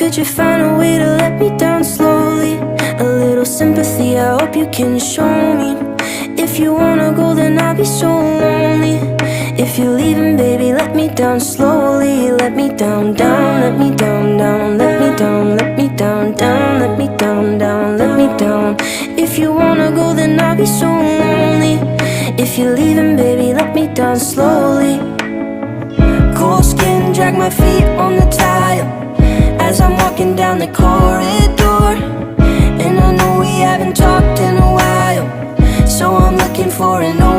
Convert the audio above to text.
Could you find a way to let me down slowly? A little sympathy, I hope you can show me. If you wanna go, then I'll be so lonely. If you're leaving, baby, let me down slowly. Let me down, down, let me down, down. Let me down, let me down, down. Let me down, down, let me down. If you wanna go, then I'll be so lonely. If you're leaving, baby, let me down slowly. Cold skin, drag my feet on the tile as I'm walking down the corridor. And I know we haven't talked in a while, so I'm looking for an